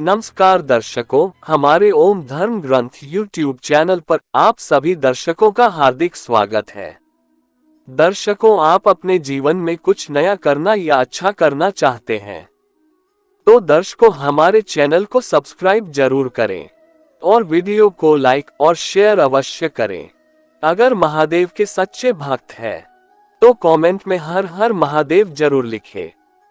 नमस्कार दर्शकों, हमारे ओम धर्म ग्रंथ यूट्यूब चैनल पर आप सभी दर्शकों का हार्दिक स्वागत है। दर्शकों, आप अपने जीवन में कुछ नया करना या अच्छा करना चाहते हैं तो दर्शकों हमारे चैनल को सब्सक्राइब जरूर करें और वीडियो को लाइक और शेयर अवश्य करें। अगर महादेव के सच्चे भक्त हैं तो कमेंट में हर हर महादेव जरूर लिखें।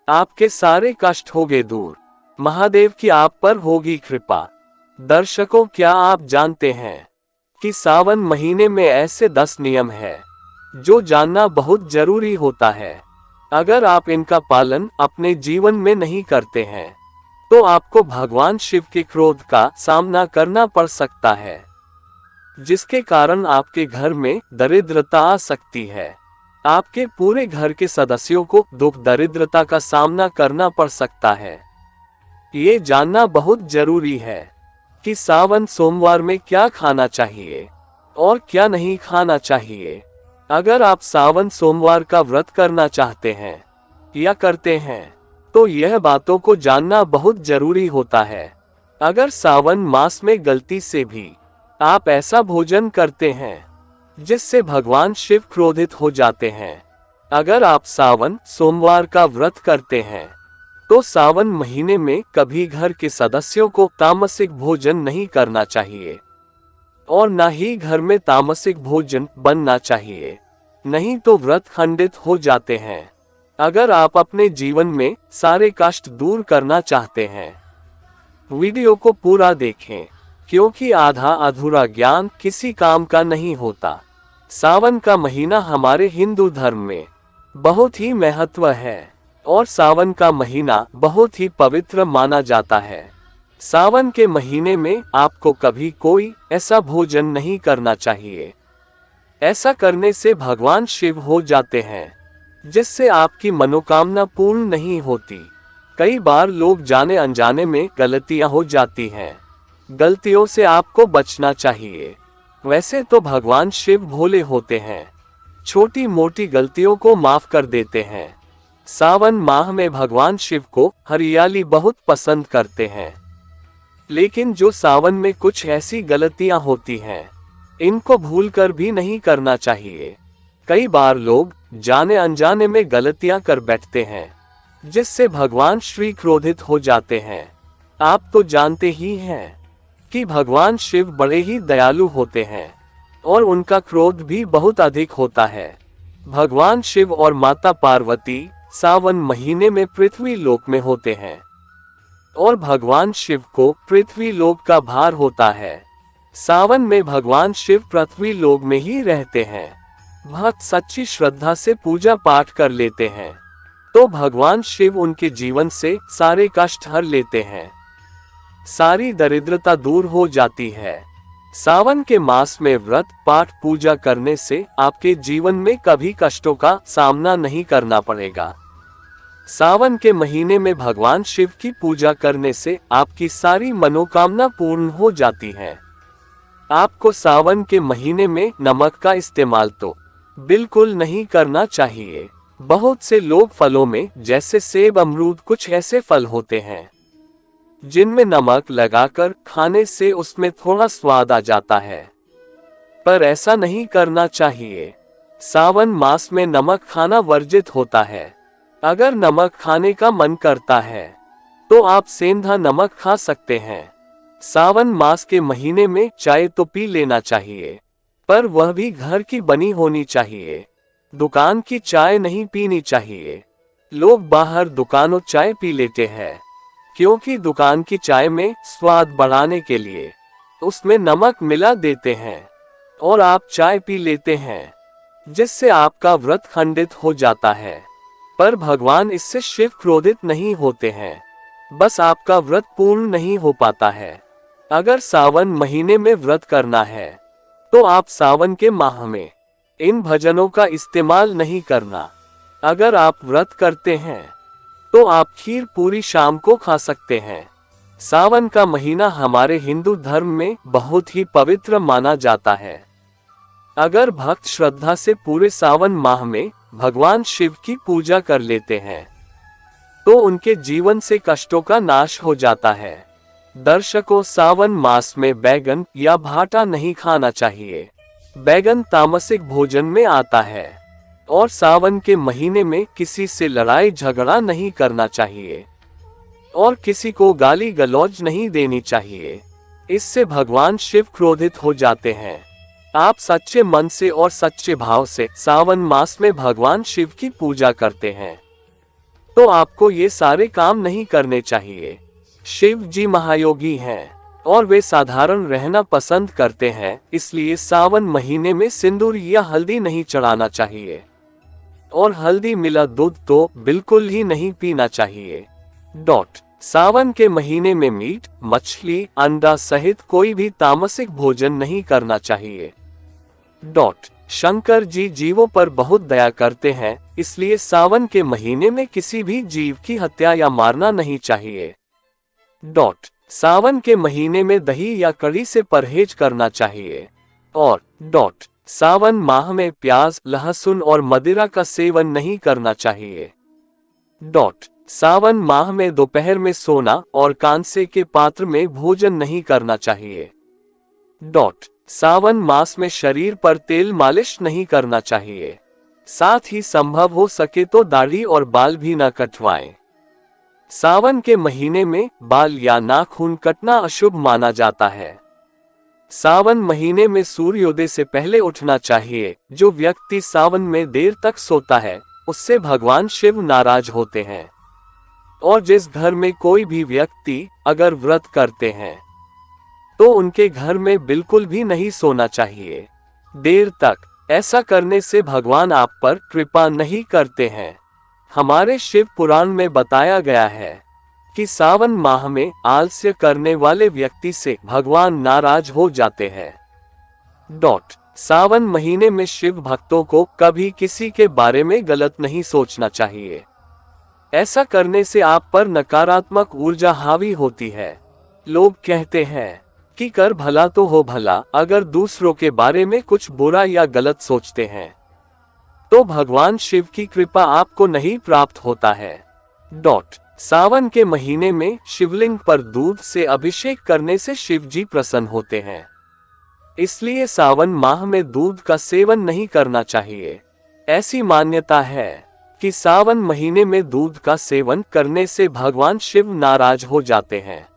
आपके सारे कष्ट होंगे दूर, महादेव की आप पर होगी कृपा। दर्शकों, क्या आप जानते हैं कि सावन महीने में ऐसे 10 नियम हैं जो जानना बहुत जरूरी होता है। अगर आप इनका पालन अपने जीवन में नहीं करते हैं तो आपको भगवान शिव के क्रोध का सामना करना पड़ सकता है, जिसके कारण आपके घर में दरिद्रता आ सकती है। आपके पूरे घर के सदस्यों को दुख दरिद्रता का सामना करना पड़ सकता है। ये जानना बहुत जरूरी है कि सावन सोमवार में क्या खाना चाहिए और क्या नहीं खाना चाहिए। अगर आप सावन सोमवार का व्रत करना चाहते हैं या करते हैं तो यह बातों को जानना बहुत जरूरी होता है। अगर सावन मास में गलती से भी आप ऐसा भोजन करते हैं जिससे भगवान शिव क्रोधित हो जाते हैं, अगर आप सावन सोमवार का व्रत करते हैं तो सावन महीने में कभी घर के सदस्यों को तामसिक भोजन नहीं करना चाहिए और न ही घर में तामसिक भोजन बनना चाहिए, नहीं तो व्रत खंडित हो जाते हैं। अगर आप अपने जीवन में सारे कष्ट दूर करना चाहते हैं, वीडियो को पूरा देखें, क्योंकि आधा अधूरा ज्ञान किसी काम का नहीं होता। सावन का महीना हमारे हिंदू धर्म में बहुत ही महत्व है और सावन का महीना बहुत ही पवित्र माना जाता है। सावन के महीने में आपको कभी कोई ऐसा भोजन नहीं करना चाहिए। ऐसा करने से भगवान शिव हो जाते हैं, जिससे आपकी मनोकामना पूर्ण नहीं होती। कई बार लोग जाने अनजाने में गलतियां हो जाती हैं। गलतियों से आपको बचना चाहिए। वैसे तो भगवान शिव भोले होते हैं, छोटी मोटी गलतियों को माफ कर देते हैं। सावन माह में भगवान शिव को हरियाली बहुत पसंद करते हैं, लेकिन जो सावन में कुछ ऐसी गलतियां होती हैं, इनको भूलकर भी नहीं करना चाहिए। कई बार लोग जाने अनजाने में गलतियां कर बैठते हैं, जिससे भगवान श्री क्रोधित हो जाते हैं। आप तो जानते ही हैं कि भगवान शिव बड़े ही दयालु होते हैं और उनका क्रोध भी बहुत अधिक होता है। भगवान शिव और माता पार्वती सावन महीने में पृथ्वी लोक में होते हैं और भगवान शिव को पृथ्वी लोक का भार होता है। सावन में भगवान शिव पृथ्वी लोक में ही रहते हैं। भक्त सच्ची श्रद्धा से पूजा पाठ कर लेते हैं तो भगवान शिव उनके जीवन से सारे कष्ट हर लेते हैं, सारी दरिद्रता दूर हो जाती है। सावन के मास में व्रत पाठ पूजा करने से आपके जीवन में कभी कष्टों का सामना नहीं करना पड़ेगा। सावन के महीने में भगवान शिव की पूजा करने से आपकी सारी मनोकामना पूर्ण हो जाती है। आपको सावन के महीने में नमक का इस्तेमाल तो बिल्कुल नहीं करना चाहिए। बहुत से लोग फलों में, जैसे सेब, अमरूद, कुछ ऐसे फल होते हैं जिनमें नमक लगाकर खाने से उसमें थोड़ा स्वाद आ जाता है, पर ऐसा नहीं करना चाहिए। सावन मास में नमक खाना वर्जित होता है। अगर नमक खाने का मन करता है तो आप सेंधा नमक खा सकते हैं। सावन मास के महीने में चाय तो पी लेना चाहिए, पर वह भी घर की बनी होनी चाहिए। दुकान की चाय नहीं पीनी चाहिए। लोग बाहर दुकानों चाय पी लेते हैं, क्योंकि दुकान की चाय में स्वाद बढ़ाने के लिए उसमें नमक मिला देते हैं और आप चाय पी लेते हैं, जिससे आपका व्रत खंडित हो जाता है। पर भगवान इससे शिव क्रोधित नहीं होते हैं, बस आपका व्रत पूर्ण नहीं हो पाता है। अगर सावन महीने में व्रत करना है तो आप सावन के माह में इन भजनों का इस्तेमाल नहीं करना। अगर आप व्रत करते हैं तो आप खीर पूरी शाम को खा सकते हैं। सावन का महीना हमारे हिंदू धर्म में बहुत ही पवित्र माना जाता है। अगर भक्त श्रद्धा से पूरे सावन माह में भगवान शिव की पूजा कर लेते हैं तो उनके जीवन से कष्टों का नाश हो जाता है। दर्शकों, सावन मास में बैगन या भाटा नहीं खाना चाहिए। बैगन तामसिक भोजन में आता है और सावन के महीने में किसी से लड़ाई झगड़ा नहीं करना चाहिए और किसी को गाली गलौज नहीं देनी चाहिए। इससे भगवान शिव क्रोधित हो जाते हैं। आप सच्चे मन से और सच्चे भाव से सावन मास में भगवान शिव की पूजा करते हैं तो आपको ये सारे काम नहीं करने चाहिए। शिव जी महायोगी हैं और वे साधारण रहना पसंद करते हैं, इसलिए सावन महीने में सिंदूर या हल्दी नहीं चढ़ाना चाहिए और हल्दी मिला दूध तो बिल्कुल ही नहीं पीना चाहिए। सावन के महीने में मीट, मछली, अंडा सहित कोई भी तामसिक भोजन नहीं करना चाहिए। शंकर जी जीवों पर बहुत दया करते हैं, इसलिए सावन के महीने में किसी भी जीव की हत्या या मारना नहीं चाहिए। सावन के महीने में दही या कढ़ी से परहेज करना चाहिए और सावन माह में प्याज, लहसुन और मदिरा का सेवन नहीं करना चाहिए। सावन माह में दोपहर में सोना और कांसे के पात्र में भोजन नहीं करना चाहिए। सावन मास में शरीर पर तेल मालिश नहीं करना चाहिए। साथ ही संभव हो सके तो दाढ़ी और बाल भी न कटवाएं। सावन के महीने में बाल या नाखून कटना अशुभ माना जाता है। सावन महीने में सूर्योदय से पहले उठना चाहिए। जो व्यक्ति सावन में देर तक सोता है उससे भगवान शिव नाराज होते हैं और जिस घर में कोई भी व्यक्ति अगर व्रत करते हैं तो उनके घर में बिल्कुल भी नहीं सोना चाहिए देर तक। ऐसा करने से भगवान आप पर कृपा नहीं करते हैं। हमारे शिव पुराण में बताया गया है कि सावन माह में आलस्य करने वाले व्यक्ति से भगवान नाराज हो जाते हैं। सावन महीने में शिव भक्तों को कभी किसी के बारे में गलत नहीं सोचना चाहिए। ऐसा करने से आप पर नकारात्मक ऊर्जा हावी होती है। लोग कहते हैं कि कर भला तो हो भला, अगर दूसरों के बारे में कुछ बुरा या गलत सोचते हैं तो भगवान शिव की कृपा आपको नहीं प्राप्त होता है। सावन के महीने में शिवलिंग पर दूध से अभिषेक करने से शिव जी प्रसन्न होते हैं, इसलिए सावन माह में दूध का सेवन नहीं करना चाहिए। ऐसी मान्यता है कि सावन महीने में दूध का सेवन करने से भगवान शिव नाराज हो जाते हैं।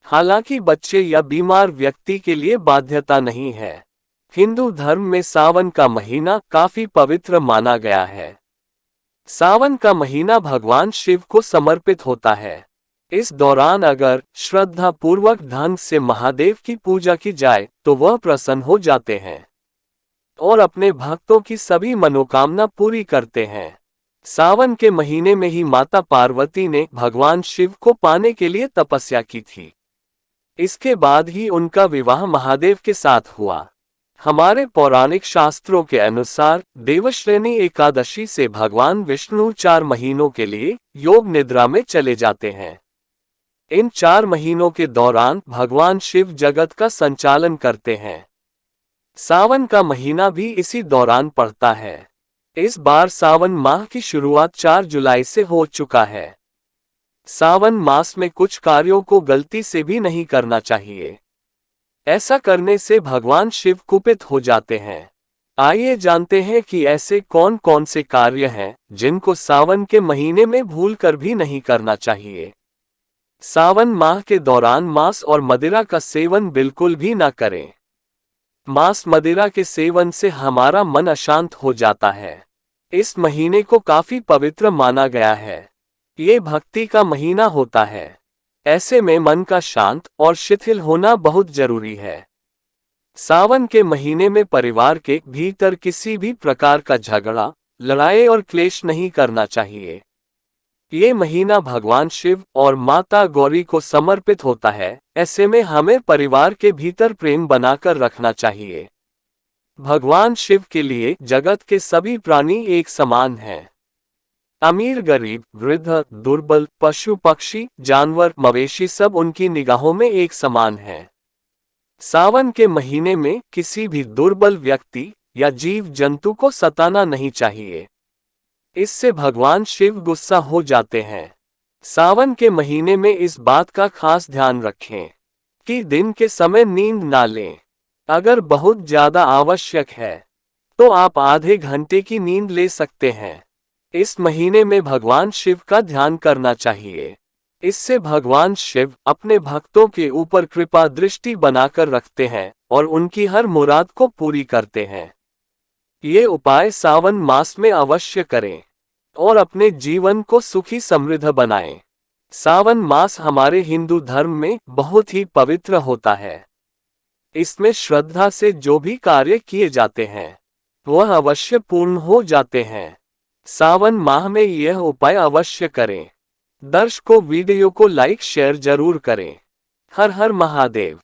हालांकि बच्चे या बीमार व्यक्ति के लिए बाध्यता नहीं है। हिंदू धर्म में सावन का महीना काफी पवित्र माना गया है। सावन का महीना भगवान शिव को समर्पित होता है। इस दौरान अगर श्रद्धा पूर्वक ढंग से महादेव की पूजा की जाए तो वह प्रसन्न हो जाते हैं और अपने भक्तों की सभी मनोकामना पूरी करते हैं। सावन के महीने में ही माता पार्वती ने भगवान शिव को पाने के लिए तपस्या की थी। इसके बाद ही उनका विवाह महादेव के साथ हुआ। हमारे पौराणिक शास्त्रों के अनुसार देवश्रेणी एकादशी से भगवान विष्णु 4 महीनों के लिए योग निद्रा में चले जाते हैं। इन 4 महीनों के दौरान भगवान शिव जगत का संचालन करते हैं। सावन का महीना भी इसी दौरान पड़ता है। इस बार सावन माह की शुरुआत 4 जुलाई से हो चुका है। सावन मास में कुछ कार्यों को गलती से भी नहीं करना चाहिए। ऐसा करने से भगवान शिव कुपित हो जाते हैं। आइए जानते हैं कि ऐसे कौन कौन से कार्य हैं जिनको सावन के महीने में भूलकर भी नहीं करना चाहिए। सावन माह के दौरान मांस और मदिरा का सेवन बिल्कुल भी ना करें। मांस मदिरा के सेवन से हमारा मन अशांत हो जाता है। इस महीने को काफी पवित्र माना गया है। ये भक्ति का महीना होता है। ऐसे में मन का शांत और शिथिल होना बहुत जरूरी है। सावन के महीने में परिवार के भीतर किसी भी प्रकार का झगड़ा, लड़ाई और क्लेश नहीं करना चाहिए। ये महीना भगवान शिव और माता गौरी को समर्पित होता है। ऐसे में हमें परिवार के भीतर प्रेम बनाकर रखना चाहिए। भगवान शिव के लिए जगत के सभी प्राणी एक समान हैं। अमीर, गरीब, वृद्ध, दुर्बल, पशु पक्षी, जानवर, मवेशी सब उनकी निगाहों में एक समान हैं। सावन के महीने में किसी भी दुर्बल व्यक्ति या जीव जंतु को सताना नहीं चाहिए। इससे भगवान शिव गुस्सा हो जाते हैं। सावन के महीने में इस बात का खास ध्यान रखें कि दिन के समय नींद ना लें। अगर बहुत ज्यादा आवश्यक है तो आप आधे घंटे की नींद ले सकते हैं। इस महीने में भगवान शिव का ध्यान करना चाहिए। इससे भगवान शिव अपने भक्तों के ऊपर कृपा दृष्टि बनाकर रखते हैं और उनकी हर मुराद को पूरी करते हैं। ये उपाय सावन मास में अवश्य करें और अपने जीवन को सुखी समृद्ध बनाएं। सावन मास हमारे हिंदू धर्म में बहुत ही पवित्र होता है। इसमें श्रद्धा से जो भी कार्य किए जाते हैं वह अवश्य पूर्ण हो जाते हैं। सावन माह में यह उपाय अवश्य करें। दर्शकों, वीडियो को लाइक शेयर जरूर करें। हर हर महादेव।